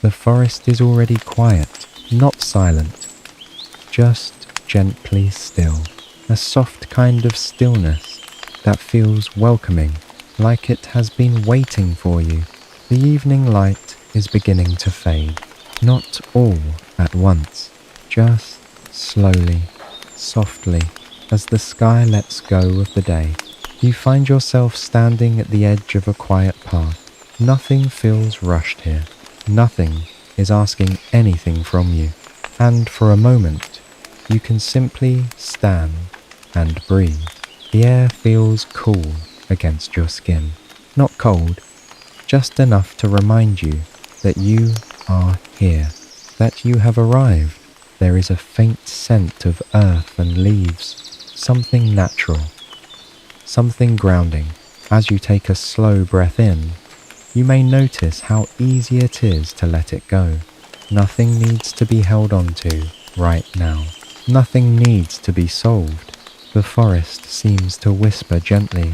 The forest is already quiet, not silent, just gently still. A soft kind of stillness that feels welcoming, like it has been waiting for you. The evening light is beginning to fade, not all at once, just slowly, softly, as the sky lets go of the day. You find yourself standing at the edge of a quiet path. Nothing feels rushed here. Nothing is asking anything from you. And for a moment, you can simply stand and breathe. The air feels cool against your skin. Not cold, just enough to remind you that you are here, that you have arrived. There is a faint scent of earth and leaves, something natural, something grounding. As you take a slow breath in, you may notice how easy it is to let it go. Nothing needs to be held on to right now. Nothing needs to be solved. The forest seems to whisper gently,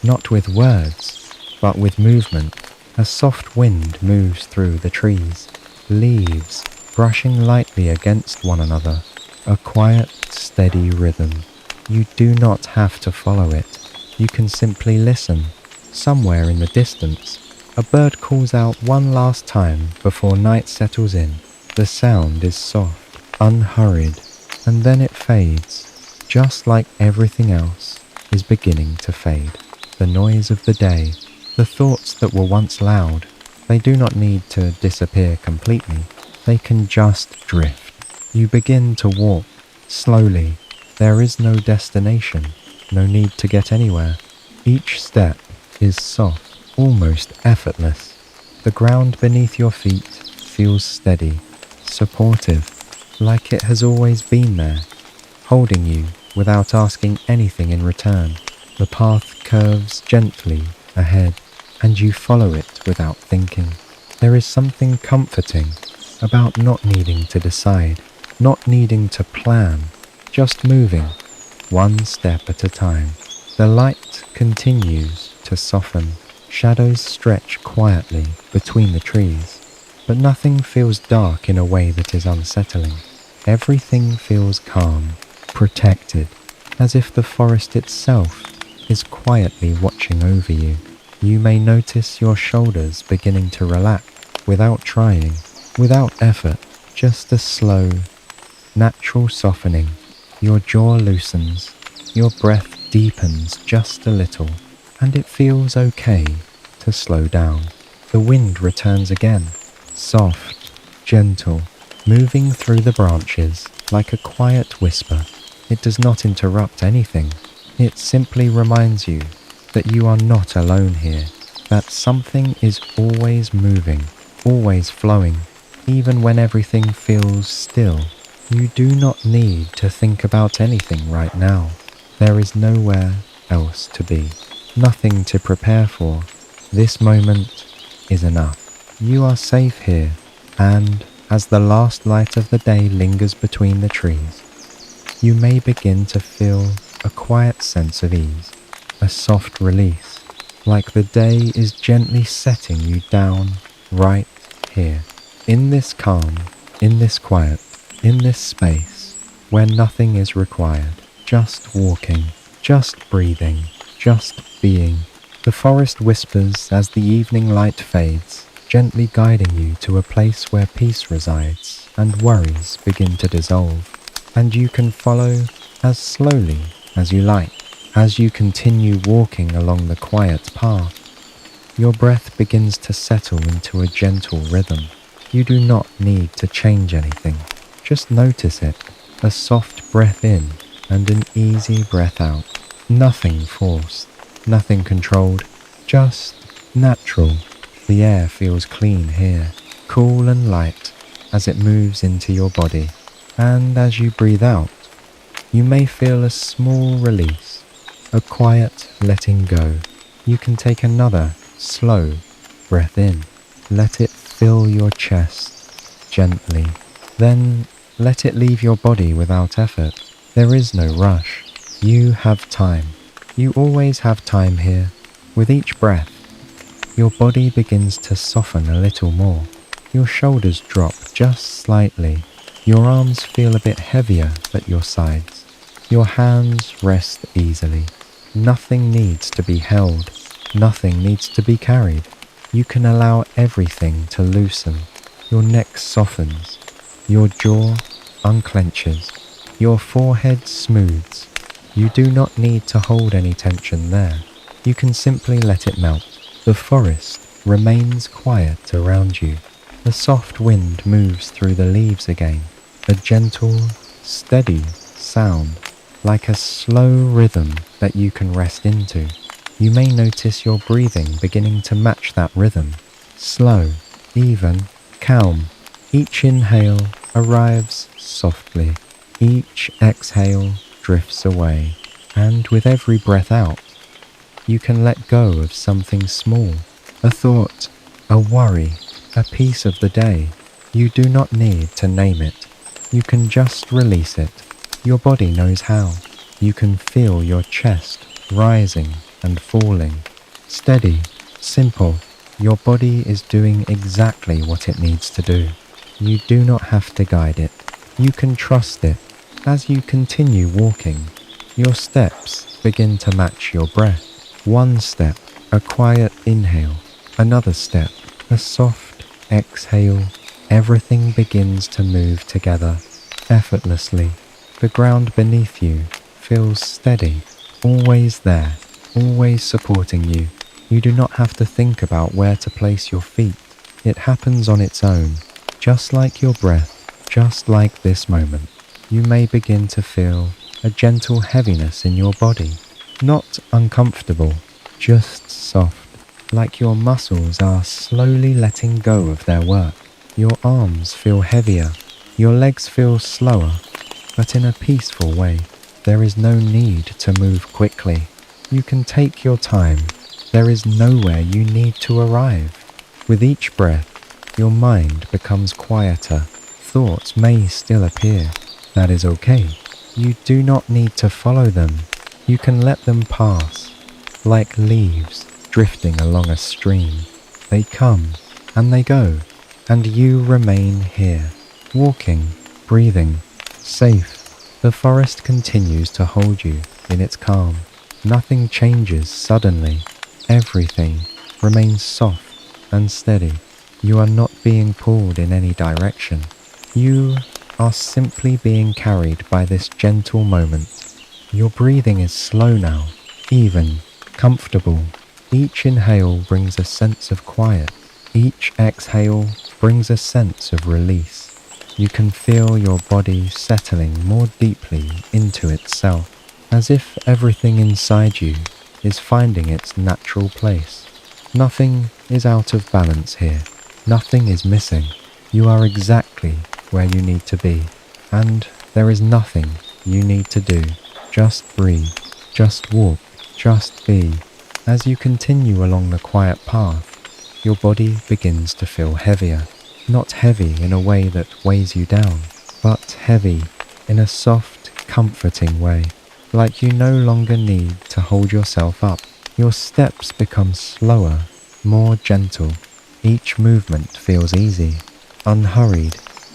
not with words, but with movement. A soft wind moves through the trees, leaves brushing lightly against one another. A quiet, steady rhythm. You do not have to follow it. You can simply listen. Somewhere in the distance, a bird calls out one last time before night settles in. The sound is soft, unhurried, and then it fades, just like everything else is beginning to fade. The noise of the day, the thoughts that were once loud, they do not need to disappear completely. They can just drift. You begin to walk slowly. There is no destination, no need to get anywhere. Each step is soft, almost effortless. The ground beneath your feet feels steady, supportive, like it has always been there, holding you without asking anything in return. The path curves gently ahead, and you follow it without thinking. There is something comforting about not needing to decide, not needing to plan, just moving, one step at a time. The light continues to soften. Shadows stretch quietly between the trees, but nothing feels dark in a way that is unsettling. Everything feels calm, protected, as if the forest itself is quietly watching over you. You may notice your shoulders beginning to relax without trying, without effort, just a slow, natural softening. Your jaw loosens, your breath deepens just a little, and it feels okay to slow down. The wind returns again, soft, gentle, moving through the branches like a quiet whisper. It does not interrupt anything. It simply reminds you that you are not alone here, that something is always moving, always flowing, even when everything feels still. You do not need to think about anything right now. There is nowhere else to be, nothing to prepare for. This moment is enough. You are safe here, and as the last light of the day lingers between the trees, you may begin to feel a quiet sense of ease, a soft release, like the day is gently setting you down right here, in this calm, in this quiet, in this space where nothing is required, just walking, just breathing, just being. The forest whispers as the evening light fades, gently guiding you to a place where peace resides and worries begin to dissolve, and you can follow as slowly as you like. As you continue walking along the quiet path, your breath begins to settle into a gentle rhythm. You do not need to change anything, just notice it, a soft breath in and an easy breath out. Nothing forced, nothing controlled, just natural. The air feels clean here, cool and light as it moves into your body. And as you breathe out, you may feel a small release, a quiet letting go. You can take another slow breath in. Let it fill your chest gently. Then let it leave your body without effort. There is no rush. You have time. You always have time here. With each breath, your body begins to soften a little more. Your shoulders drop just slightly. Your arms feel a bit heavier at your sides. Your hands rest easily. Nothing needs to be held. Nothing needs to be carried. You can allow everything to loosen. Your neck softens. Your jaw unclenches. Your forehead smooths. You do not need to hold any tension there. You can simply let it melt. The forest remains quiet around you. The soft wind moves through the leaves again. A gentle, steady sound, like a slow rhythm that you can rest into. You may notice your breathing beginning to match that rhythm. Slow, even, calm. Each inhale arrives softly. Each exhale drifts away. And with every breath out, you can let go of something small. A thought, a worry, a piece of the day. You do not need to name it. You can just release it. Your body knows how. You can feel your chest rising and falling. Steady, simple. Your body is doing exactly what it needs to do. You do not have to guide it. You can trust it. As you continue walking, your steps begin to match your breath. One step, a quiet inhale. Another step, a soft exhale. Everything begins to move together effortlessly. The ground beneath you feels steady, always there, always supporting you. You do not have to think about where to place your feet. It happens on its own, just like your breath, just like this moment. You may begin to feel a gentle heaviness in your body, not uncomfortable, just soft, like your muscles are slowly letting go of their work. Your arms feel heavier, your legs feel slower, but in a peaceful way. There is no need to move quickly. You can take your time. There is nowhere you need to arrive. With each breath, your mind becomes quieter. Thoughts may still appear. That is okay. You do not need to follow them. You can let them pass, like leaves drifting along a stream. They come and they go, and you remain here, walking, breathing, safe. The forest continues to hold you in its calm. Nothing changes suddenly. Everything remains soft and steady. You are not being pulled in any direction. You are simply being carried by this gentle moment. Your breathing is slow now, even, comfortable. Each inhale brings a sense of quiet. Each exhale brings a sense of release. You can feel your body settling more deeply into itself, as if everything inside you is finding its natural place. Nothing is out of balance here. Nothing is missing. You are exactly where you need to be, and there is nothing you need to do. Just breathe, just walk, just be. As you continue along the quiet path, your body begins to feel heavier. Not heavy in a way that weighs you down, but heavy in a soft, comforting way, like you no longer need to hold yourself up. Your steps become slower, more gentle. Each movement feels easy, unhurried.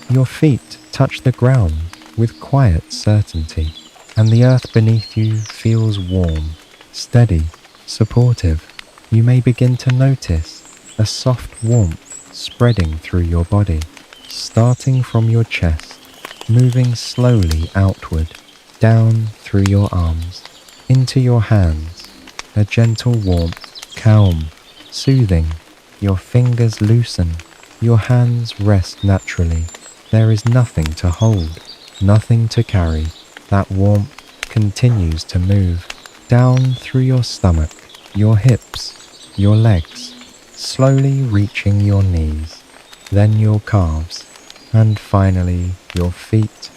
Your feet touch the ground with quiet certainty, and the earth beneath you feels warm, steady, supportive. You may begin to notice a soft warmth spreading through your body, starting from your chest, moving slowly outward, down through your arms, into your hands. A gentle warmth, calm, soothing. Your fingers loosen, your hands rest naturally. There is nothing to hold, nothing to carry. That warmth continues to move down through your stomach, your hips, your legs, slowly reaching your knees, then your calves, and finally your feet.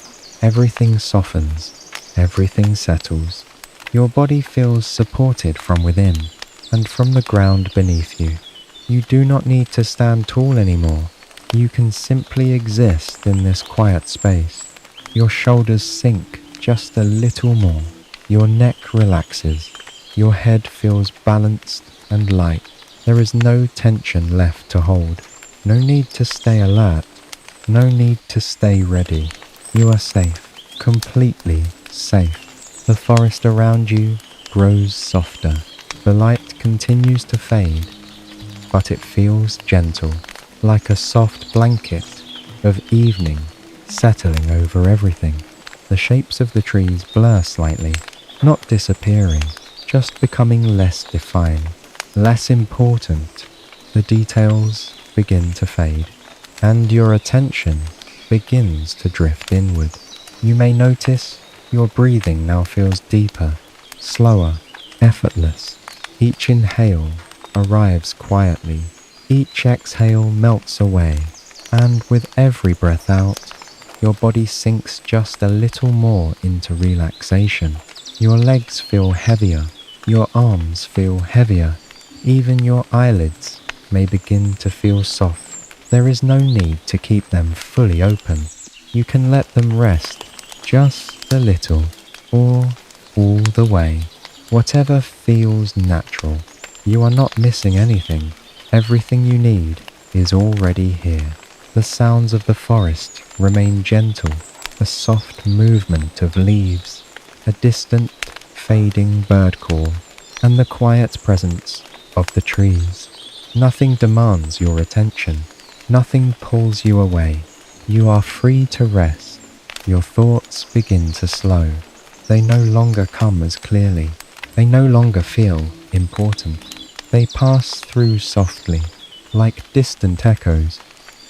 Everything softens, everything settles. Your body feels supported from within and from the ground beneath you. You do not need to stand tall anymore. You can simply exist in this quiet space. Your shoulders sink just a little more. Your neck relaxes. Your head feels balanced and light. There is no tension left to hold. No need to stay alert. No need to stay ready. You are safe, completely safe. The forest around you grows softer. The light continues to fade, but it feels gentle, like a soft blanket of evening settling over everything. The shapes of the trees blur slightly, not disappearing, just becoming less defined, less important. The details begin to fade, and your attention begins to drift inward. You may notice your breathing now feels deeper, slower, effortless. Each inhale arrives quietly. Each exhale melts away, and with every breath out, your body sinks just a little more into relaxation. Your legs feel heavier, your arms feel heavier, even your eyelids may begin to feel soft. There is no need to keep them fully open. You can let them rest just a little, or all the way. Whatever feels natural. You are not missing anything. Everything you need is already here. The sounds of the forest remain gentle, a soft movement of leaves, a distant, fading bird call, and the quiet presence of the trees. Nothing demands your attention. Nothing pulls you away. You are free to rest. Your thoughts begin to slow. They no longer come as clearly. They no longer feel important. They pass through softly, like distant echoes.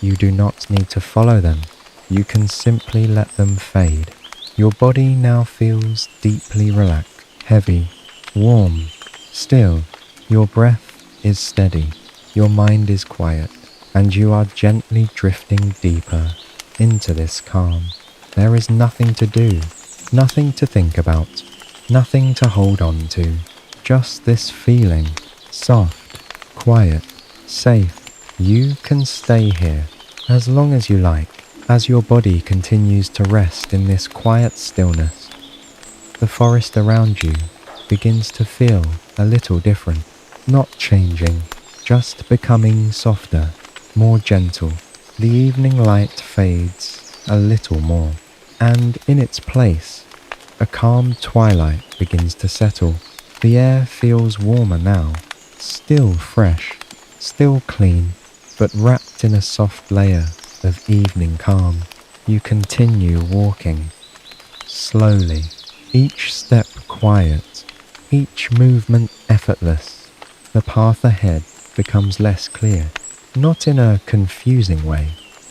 You do not need to follow them. You can simply let them fade. Your body now feels deeply relaxed, heavy, warm, still. Your breath is steady. Your mind is quiet, and you are gently drifting deeper into this calm. There is nothing to do, nothing to think about, nothing to hold on to. Just this feeling, soft, quiet, safe. You can stay here as long as you like, as your body continues to rest in this quiet stillness. The forest around you begins to feel a little different, not changing, just becoming softer, more gentle. The evening light fades a little more, and in its place, a calm twilight begins to settle. The air feels warmer now, still fresh, still clean, but wrapped in a soft layer of evening calm. You continue walking, slowly, each step quiet, each movement effortless. The path ahead becomes less clear, not in a confusing way,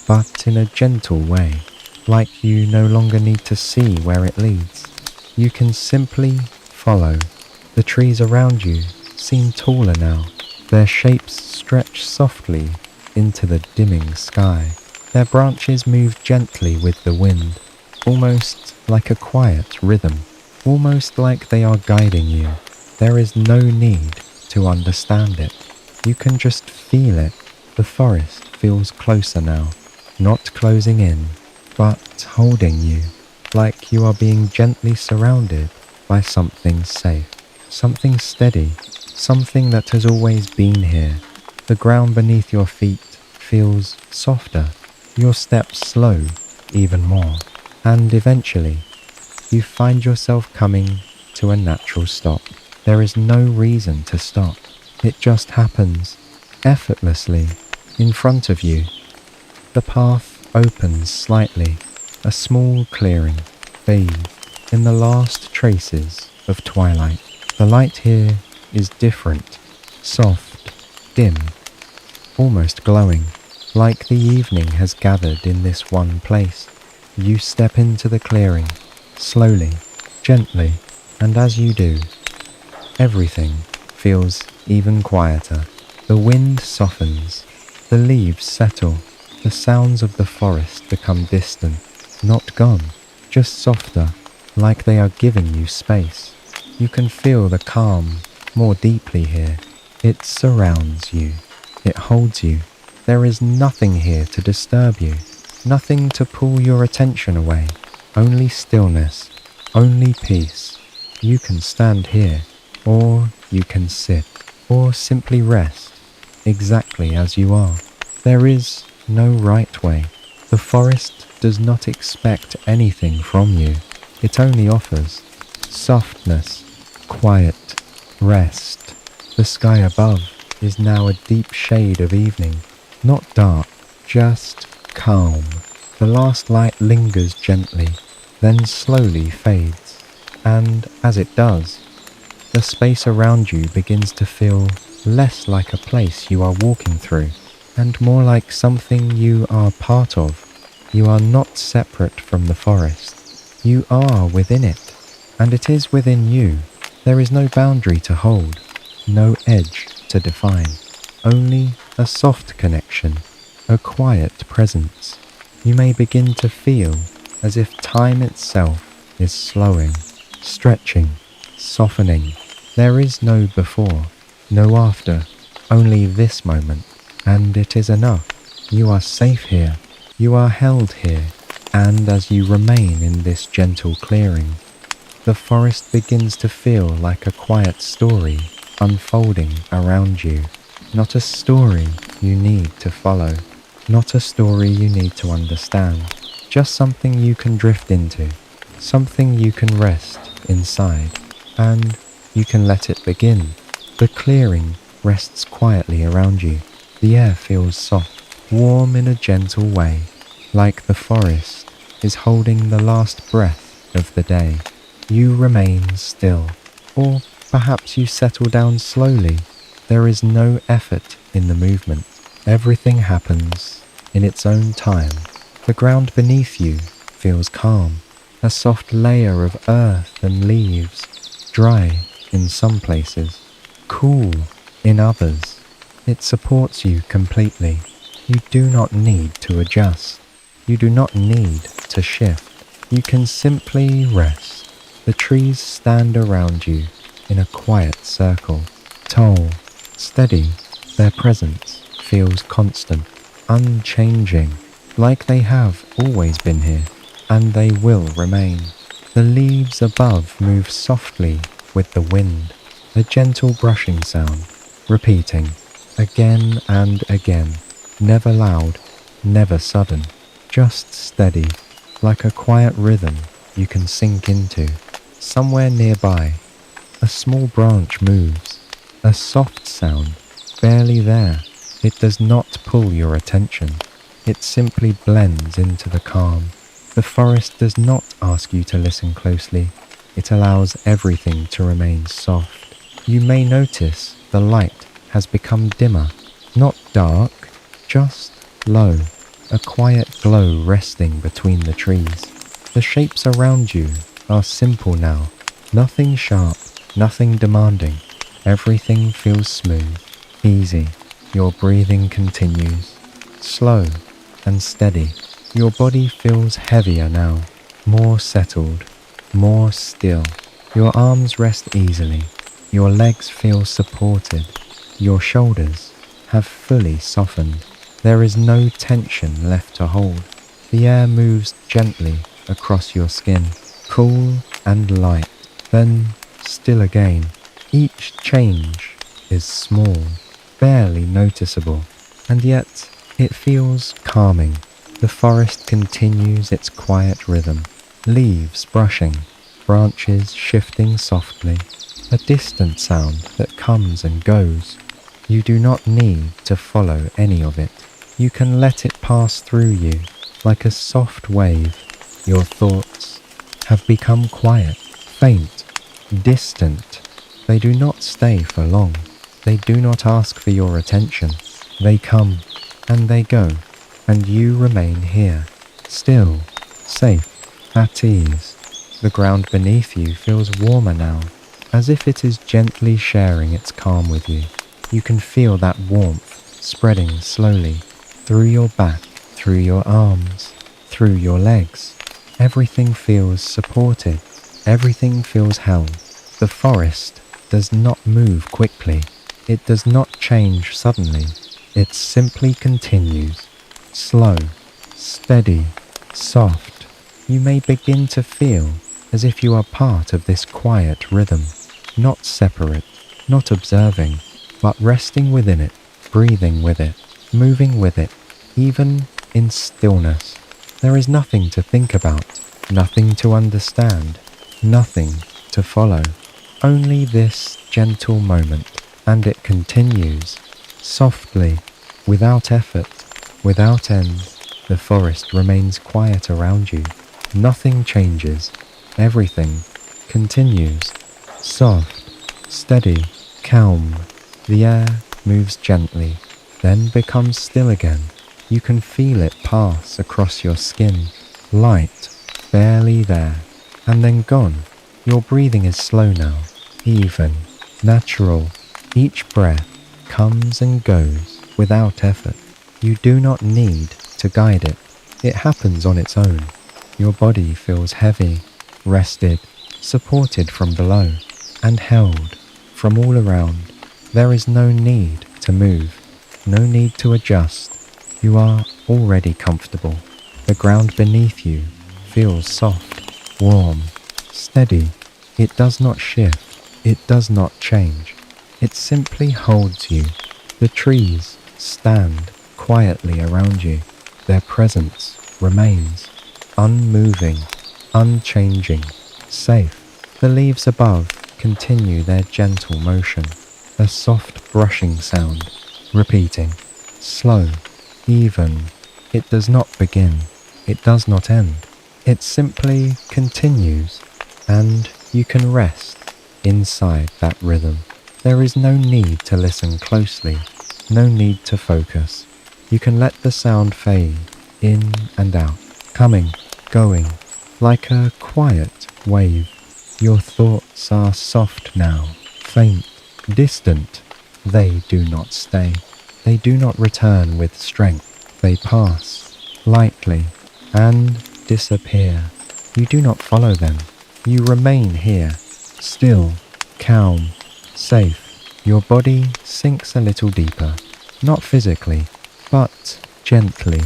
but in a gentle way, like you no longer need to see where it leads. You can simply follow. The trees around you seem taller now. Their shapes stretch softly into the dimming sky. Their branches move gently with the wind, almost like a quiet rhythm, almost like they are guiding you. There is no need to understand it. You can just feel it. The forest feels closer now, not closing in, but holding you, like you are being gently surrounded by something safe, something steady, something that has always been here. The ground beneath your feet feels softer, your steps slow even more, and eventually you find yourself coming to a natural stop. There is no reason to stop. It just happens, effortlessly, in front of you. The path opens slightly, a small clearing, bathed in the last traces of twilight. The light here is different, soft, dim, almost glowing, like the evening has gathered in this one place. You step into the clearing, slowly, gently, and as you do, everything feels even quieter. The wind softens, the leaves settle, the sounds of the forest become distant, not gone, just softer, like they are giving you space. You can feel the calm more deeply here. It surrounds you. It holds you. There is nothing here to disturb you, nothing to pull your attention away. Only stillness, only peace. You can stand here, or you can sit, or simply rest, exactly as you are. There is no right way. The forest does not expect anything from you. It only offers softness, quiet, rest. The sky above is now a deep shade of evening, not dark, just calm. The last light lingers gently, then slowly fades, and as it does, the space around you begins to feel less like a place you are walking through, and more like something you are part of. You are not separate from the forest. You are within it, and it is within you. There is no boundary to hold, no edge to define, only a soft connection, a quiet presence. You may begin to feel as if time itself is slowing, stretching, softening. There is no before, no after, only this moment, and it is enough. You are safe here, you are held here, and as you remain in this gentle clearing, the forest begins to feel like a quiet story unfolding around you. Not a story you need to follow, not a story you need to understand, just something you can drift into, something you can rest inside, and you can let it begin. The clearing rests quietly around you. The air feels soft, warm in a gentle way, like the forest is holding the last breath of the day. You remain still, or perhaps you settle down slowly. There is no effort in the movement. Everything happens in its own time. The ground beneath you feels calm, a soft layer of earth and leaves, dry in some places, cool in others. It supports you completely. You do not need to adjust. You do not need to shift. You can simply rest. The trees stand around you in a quiet circle, tall, steady. Their presence feels constant, unchanging, like they have always been here, and they will remain. The leaves above move softly with the wind, a gentle brushing sound, repeating again and again, never loud, never sudden, just steady, like a quiet rhythm you can sink into. Somewhere nearby, a small branch moves, a soft sound, barely there. It does not pull your attention. It simply blends into the calm. The forest does not ask you to listen closely. It allows everything to remain soft. You may notice the light has become dimmer, not dark, just low, a quiet glow resting between the trees. The shapes around you are simple now, nothing sharp, nothing demanding. Everything feels smooth, easy. Your breathing continues, slow and steady. Your body feels heavier now, more settled, more still. Your arms rest easily. Your legs feel supported. Your shoulders have fully softened. There is no tension left to hold. The air moves gently across your skin, cool and light, then still again. Each change is small, barely noticeable, and yet it feels calming. The forest continues its quiet rhythm, leaves brushing, branches shifting softly, a distant sound that comes and goes. You do not need to follow any of it. You can let it pass through you like a soft wave. Your thoughts have become quiet, faint, distant. They do not stay for long. They do not ask for your attention. They come and they go, and you remain here, still, safe, at ease. The ground beneath you feels warmer now, as if it is gently sharing its calm with you. You can feel that warmth spreading slowly through your back, through your arms, through your legs. Everything feels supported. Everything feels held. The forest does not move quickly. It does not change suddenly. It simply continues. Slow, steady, soft. You may begin to feel as if you are part of this quiet rhythm, not separate, not observing, but resting within it, breathing with it. moving with it, even in stillness. There is nothing to think about, nothing to understand, nothing to follow. Only this gentle moment, and it continues, softly, without effort, without end. The forest remains quiet around you. Nothing changes. Everything continues. Soft, steady, calm. The air moves gently, then becomes still again. You can feel it pass across your skin. Light, barely there, and then gone. Your breathing is slow now, even, natural. Each breath comes and goes without effort. You do not need to guide it. It happens on its own. Your body feels heavy, rested, supported from below, and held from all around. There is no need to move, no need to adjust. You are already comfortable. The ground beneath you feels soft, warm, steady. It does not shift. It does not change. It simply holds you. The trees stand quietly around you. Their presence remains, unmoving, unchanging, safe. The leaves above continue their gentle motion, a soft brushing sound, repeating, slow, even. It does not begin, it does not end. It simply continues, and you can rest inside that rhythm. There is no need to listen closely, no need to focus. You can let the sound fade in and out, coming, going, like a quiet wave. Your thoughts are soft now, faint, distant. They do not stay. They do not return with strength. They pass, lightly, and disappear. You do not follow them. You remain here, still, calm, safe. Your body sinks a little deeper, not physically, but gently,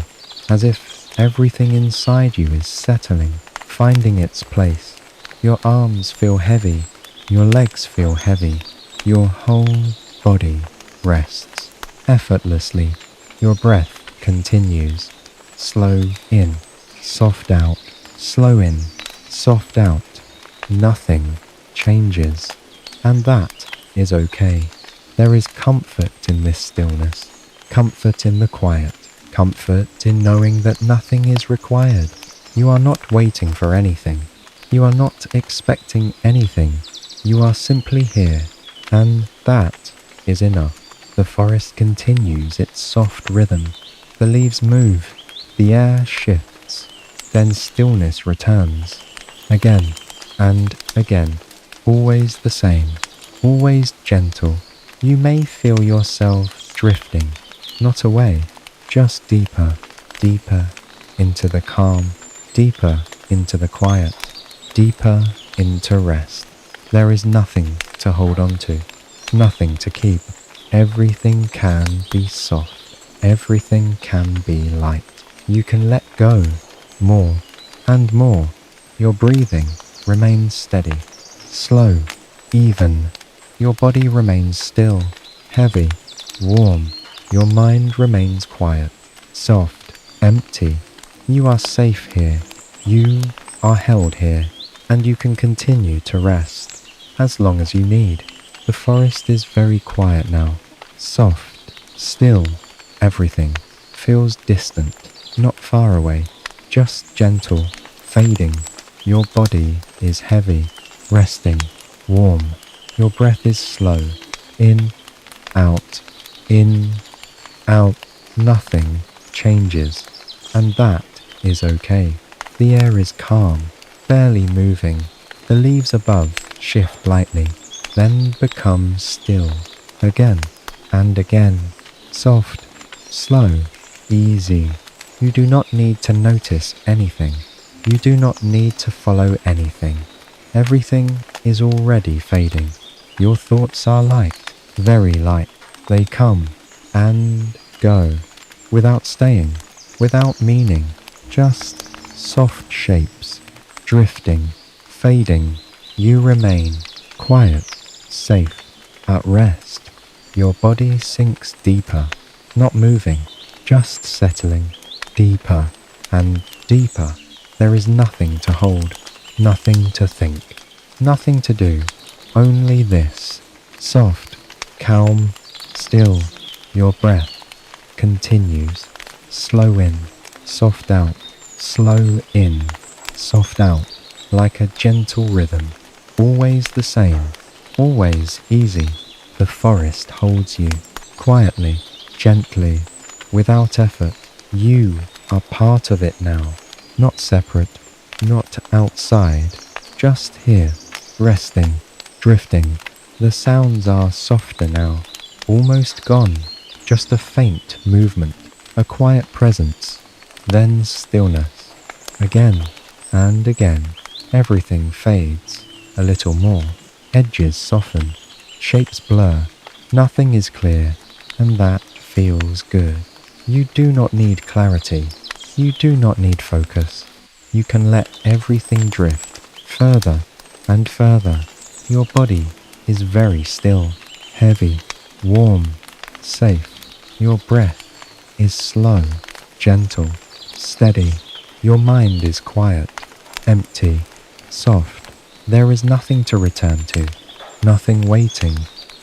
as if everything inside you is settling, finding its place. Your arms feel heavy, your legs feel heavy, your whole body rests. Effortlessly, your breath continues. Slow in, soft out, slow in, soft out. Nothing changes, and that is okay. There is comfort in this stillness, comfort in the quiet, comfort in knowing that nothing is required. You are not waiting for anything. You are not expecting anything. You are simply here, and that is enough. The forest continues its soft rhythm. The leaves move, the air shifts, then stillness returns. Again and again, always the same, always gentle. You may feel yourself drifting, not away, just deeper, deeper into the calm, deeper into the quiet, deeper into rest. There is nothing to hold on to, nothing to keep. Everything can be soft, everything can be light. You can let go more and more. Your breathing remains steady, slow, even. Your body remains still, heavy, warm. Your mind remains quiet, soft, empty. You are safe here. You are held here, and you can continue to rest as long as you need. The forest is very quiet now, soft, still. Everything feels distant, not far away, just gentle, fading. Your body is heavy, resting, warm. Your breath is slow, in, out, in, out. Nothing changes, and that is okay. The air is calm, barely moving. The leaves above shift lightly, then become still, again and again, soft, slow, easy. You do not need to notice anything. You do not need to follow anything. Everything is already fading. Your thoughts are light, very light. They come and go, without staying, without meaning, just soft shapes, drifting, fading. You remain quiet, safe, at rest. Your body sinks deeper, not moving, just settling deeper and deeper. There is nothing to hold, nothing to think, nothing to do, only this, soft, calm, still. Your breath continues, slow in, soft out, slow in, soft out, like a gentle rhythm, always the same, always easy. The forest holds you, quietly, gently, without effort. You are part of it now, not separate, not outside, just here, resting, drifting. The sounds are softer now, almost gone, just a faint movement, a quiet presence, then stillness. Again and again, everything fades, a little more, edges soften, shapes blur, nothing is clear, and that feels good. You do not need clarity, you do not need focus. You can let everything drift, further and further. Your body is very still, heavy, warm, safe. Your breath is slow, gentle, steady. Your mind is quiet, empty, soft. There is nothing to return to, nothing waiting,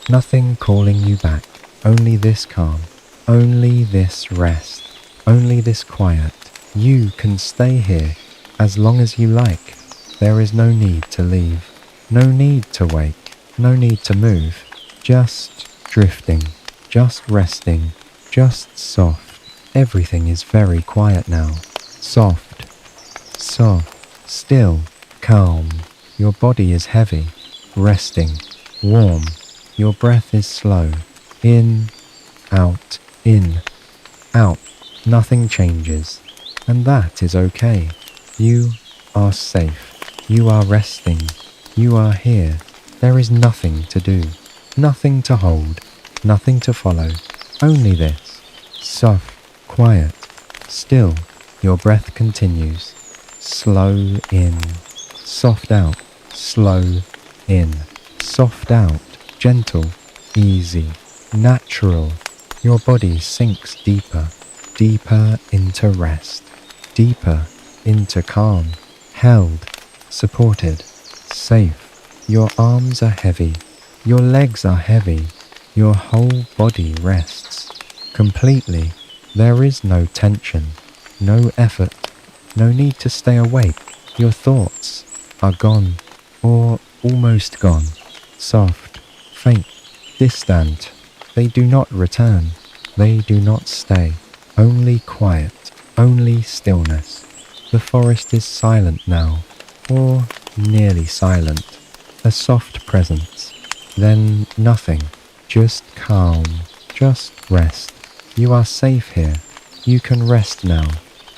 nothing calling you back. Only this calm, only this rest, only this quiet. You can stay here as long as you like. There is no need to leave, no need to wake, no need to move. Just drifting, just resting, just soft. Everything is very quiet now. Soft, soft, still, calm. Your body is heavy, resting, warm. Your breath is slow. In, out, in, out. Nothing changes. And that is okay. You are safe. You are resting. You are here. There is nothing to do. Nothing to hold. Nothing to follow. Only this. Soft, quiet, still. Your breath continues. Slow in. Soft out. Slow in. Soft out. Gentle. Easy. Natural. Your body sinks deeper. Deeper into rest. Deeper into calm. Held. Supported. Safe. Your arms are heavy. Your legs are heavy. Your whole body rests. Completely. There is no tension. No effort. No need to stay awake. Your thoughts are gone. Or almost gone. Soft. Faint. Distant. They do not return. They do not stay. Only quiet. Only stillness. The forest is silent now. Or nearly silent. A soft presence. Then nothing. Just calm. Just rest. You are safe here. You can rest now.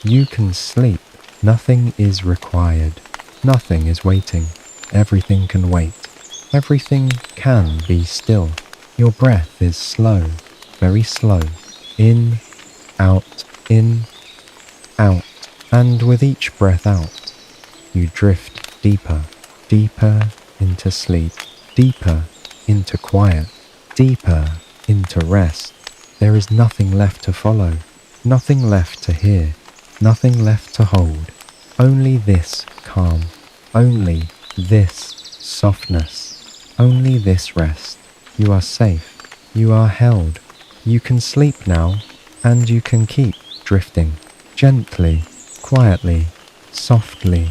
You can sleep. Nothing is required. Nothing is waiting. Everything can wait. Everything can be still. Your breath is slow. Very slow. In, out, in, out. And with each breath out, you drift deeper, deeper into sleep, deeper into quiet, deeper into rest. There is nothing left to follow, nothing left to hear, nothing left to hold. Only this calm, only this softness, only this rest. You are safe, you are held. You can sleep now, and you can keep drifting, gently, quietly, softly,